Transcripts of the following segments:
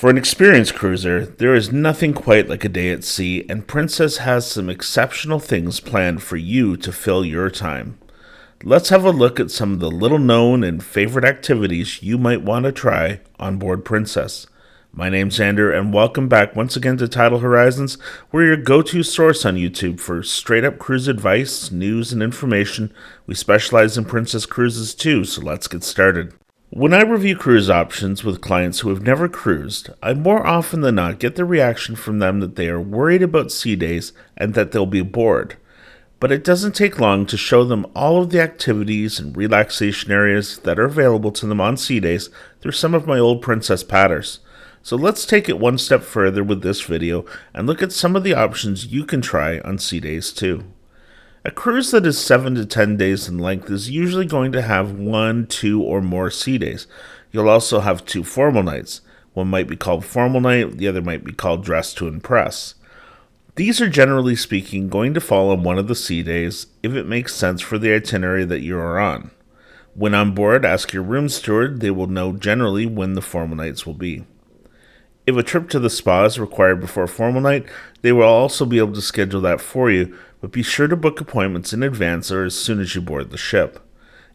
For an experienced cruiser, there is nothing quite like a day at sea, and Princess has some exceptional things planned for you to fill your time. Let's have a look at some of the little known and favorite activities you might want to try on board Princess. My name's Xander, and welcome back once again to Tidal Horizons. We're your go-to source on YouTube for straight-up cruise advice, news, and information. We specialize in Princess cruises too, so let's get started. When I review cruise options with clients who have never cruised, I more often than not get the reaction from them that they are worried about sea days and that they'll be bored. But it doesn't take long to show them all of the activities and relaxation areas that are available to them on sea days through some of my old Princess patters. So let's take it one step further with this video and look at some of the options you can try on sea days too. A cruise that is 7 to 10 days in length is usually going to have 1, 2, or more sea days. You'll also have 2 formal nights. One might be called formal night, the other might be called dress to impress. These are generally speaking going to fall on one of the sea days if it makes sense for the itinerary that you are on. When on board, ask your room steward, they will know generally when the formal nights will be. If a trip to the spa is required before formal night, they will also be able to schedule that for you, but be sure to book appointments in advance or as soon as you board the ship.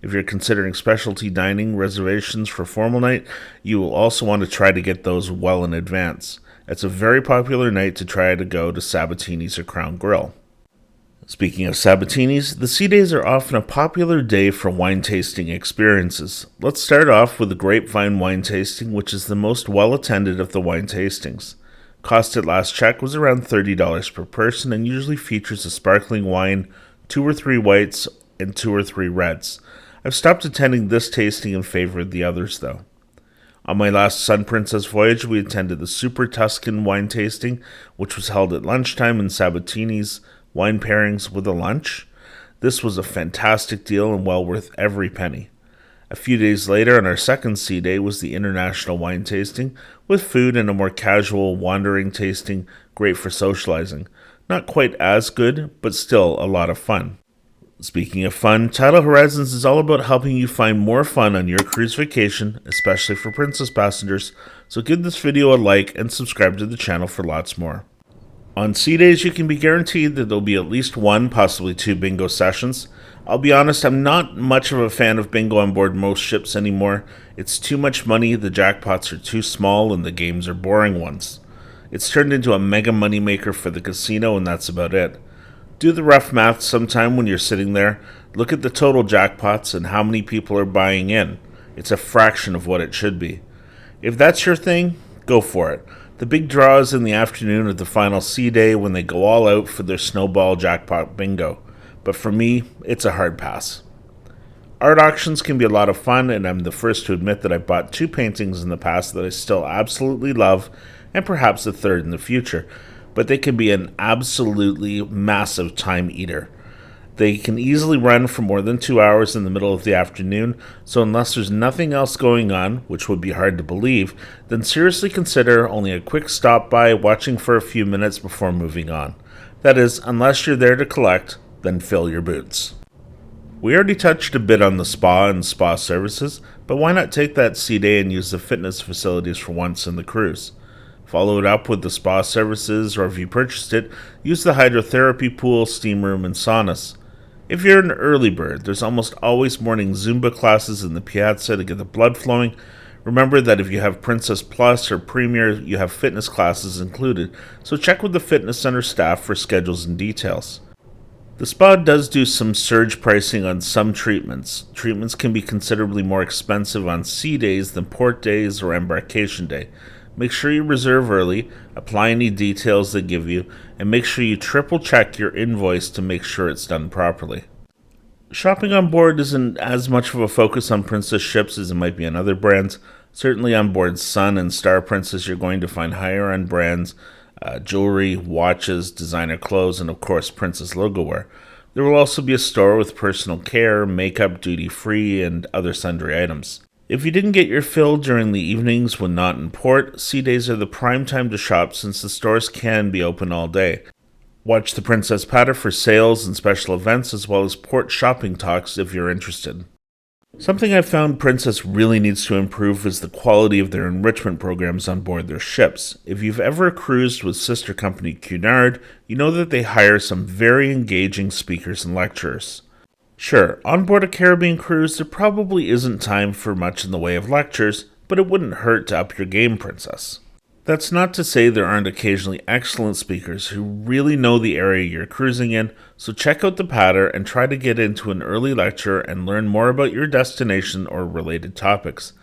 If you're considering specialty dining reservations for formal night, you will also want to try to get those well in advance. It's a very popular night to try to go to Sabatini's or Crown Grill. Speaking of Sabatini's, the sea days are often a popular day for wine tasting experiences. Let's start off with the grapevine wine tasting, which is the most well-attended of the wine tastings. Cost at last check was around $30 per person and usually features a sparkling wine, 2 or 3 whites, and 2 or 3 reds. I've stopped attending this tasting in favor of the others though. On my last Sun Princess voyage, we attended the Super Tuscan wine tasting, which was held at lunchtime in Sabatini's wine pairings with a lunch. This was a fantastic deal and well worth every penny. A few days later, on our second sea day, was the international wine tasting, with food and a more casual, wandering tasting, great for socializing. Not quite as good, but still a lot of fun. Speaking of fun, Tidal Horizons is all about helping you find more fun on your cruise vacation, especially for Princess passengers, so give this video a like and subscribe to the channel for lots more. On sea days, you can be guaranteed that there'll be at least 1, possibly 2 bingo sessions. I'll be honest, I'm not much of a fan of bingo on board most ships anymore. It's too much money, the jackpots are too small, and the games are boring ones. It's turned into a mega moneymaker for the casino, and that's about it. Do the rough math sometime when you're sitting there. Look at the total jackpots and how many people are buying in. It's a fraction of what it should be. If that's your thing, go for it. The big draw is in the afternoon of the final sea day when they go all out for their snowball jackpot bingo. But for me, it's a hard pass. Art auctions can be a lot of fun, and I'm the first to admit that I bought 2 paintings in the past that I still absolutely love, and perhaps a third in the future. But they can be an absolutely massive time eater. They can easily run for more than 2 hours in the middle of the afternoon, so unless there's nothing else going on, which would be hard to believe, then seriously consider only a quick stop by watching for a few minutes before moving on. That is, unless you're there to collect, then fill your boots. We already touched a bit on the spa and spa services, but why not take that sea day and use the fitness facilities for once in the cruise? Follow it up with the spa services, or if you purchased it, use the hydrotherapy pool, steam room, and saunas. If you're an early bird, there's almost always morning Zumba classes in the piazza to get the blood flowing. Remember that if you have Princess Plus or Premier, you have fitness classes included, so check with the fitness center staff for schedules and details. The spa does do some surge pricing on some treatments. Treatments can be considerably more expensive on sea days than port days or embarkation day. Make sure you reserve early, apply any details they give you, and make sure you triple check your invoice to make sure it's done properly. Shopping on board isn't as much of a focus on Princess ships as it might be on other brands. Certainly on board Sun and Star Princess, you're going to find higher end brands, jewelry, watches, designer clothes, and of course Princess logo wear. There will also be a store with personal care, makeup, duty-free, and other sundry items. If you didn't get your fill during the evenings when not in port, sea days are the prime time to shop since the stores can be open all day. Watch the Princess Patter for sales and special events as well as port shopping talks if you're interested. Something I've found Princess really needs to improve is the quality of their enrichment programs on board their ships. If you've ever cruised with sister company Cunard, you know that they hire some very engaging speakers and lecturers. Sure, on board a Caribbean cruise, there probably isn't time for much in the way of lectures, but it wouldn't hurt to up your game, Princess. That's not to say there aren't occasionally excellent speakers who really know the area you're cruising in, so check out the patter and try to get into an early lecture and learn more about your destination or related topics.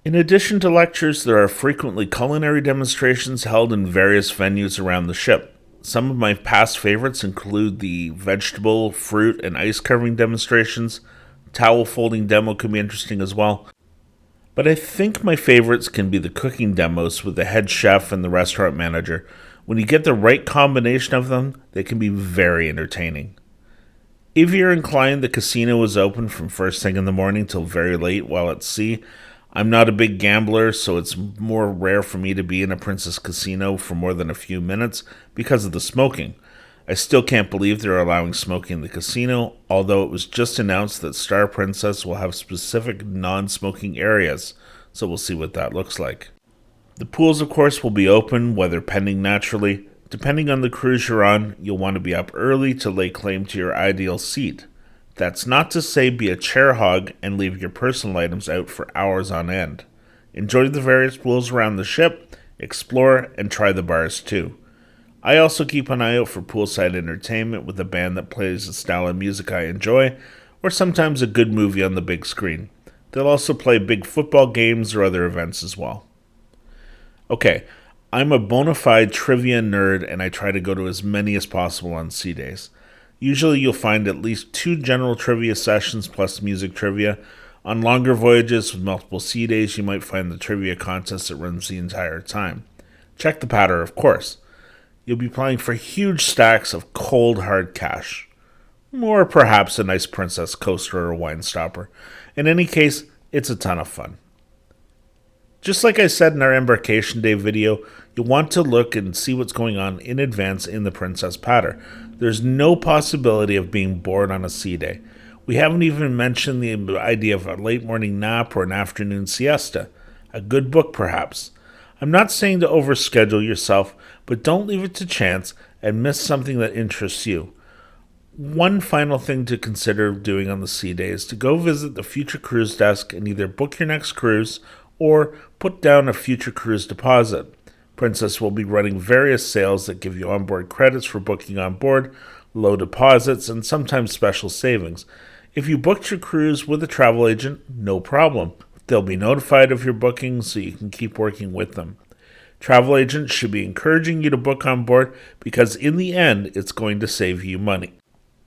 In addition to lectures, there are frequently culinary demonstrations held in various venues around the ship. Some of my past favorites include the vegetable, fruit, and ice carving demonstrations. Towel folding demo can be interesting as well. But I think my favorites can be the cooking demos with the head chef and the restaurant manager. When you get the right combination of them, they can be very entertaining. If you're inclined, the casino is open from first thing in the morning till very late while at sea. I'm not a big gambler, so it's more rare for me to be in a Princess Casino for more than a few minutes because of the smoking. I still can't believe they're allowing smoking in the casino, although it was just announced that Star Princess will have specific non-smoking areas, so we'll see what that looks like. The pools, of course, will be open, weather pending naturally. Depending on the cruise you're on, you'll want to be up early to lay claim to your ideal seat. That's not to say be a chair hog and leave your personal items out for hours on end. Enjoy the various pools around the ship, explore, and try the bars too. I also keep an eye out for poolside entertainment with a band that plays a style of music I enjoy, or sometimes a good movie on the big screen. They'll also play big football games or other events as well. Okay, I'm a bona fide trivia nerd and I try to go to as many as possible on sea days. Usually you'll find at least 2 general trivia sessions plus music trivia. On longer voyages with multiple sea days, you might find the trivia contest that runs the entire time. Check the patter, of course. You'll be playing for huge stacks of cold, hard cash. Or perhaps a nice Princess coaster or wine stopper. In any case, it's a ton of fun. Just like I said in our Embarkation Day video, you'll want to look and see what's going on in advance in the Princess patter. There's no possibility of being bored on a sea day. We haven't even mentioned the idea of a late morning nap or an afternoon siesta. A good book, perhaps. I'm not saying to overschedule yourself, but don't leave it to chance and miss something that interests you. One final thing to consider doing on the sea day is to go visit the Future Cruise desk and either book your next cruise or put down a future cruise deposit. Princess will be running various sales that give you onboard credits for booking on board, low deposits, and sometimes special savings. If you booked your cruise with a travel agent, no problem. They'll be notified of your booking so you can keep working with them. Travel agents should be encouraging you to book on board because in the end, it's going to save you money.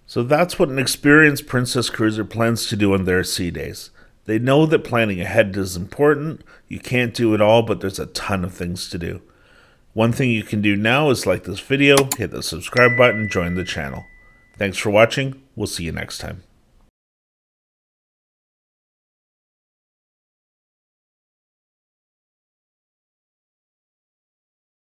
So that's what an experienced Princess cruiser plans to do on their sea days. They know that planning ahead is important. You can't do it all, but there's a ton of things to do. One thing you can do now is like this video, hit the subscribe button, join the channel. Thanks for watching. We'll see you next time.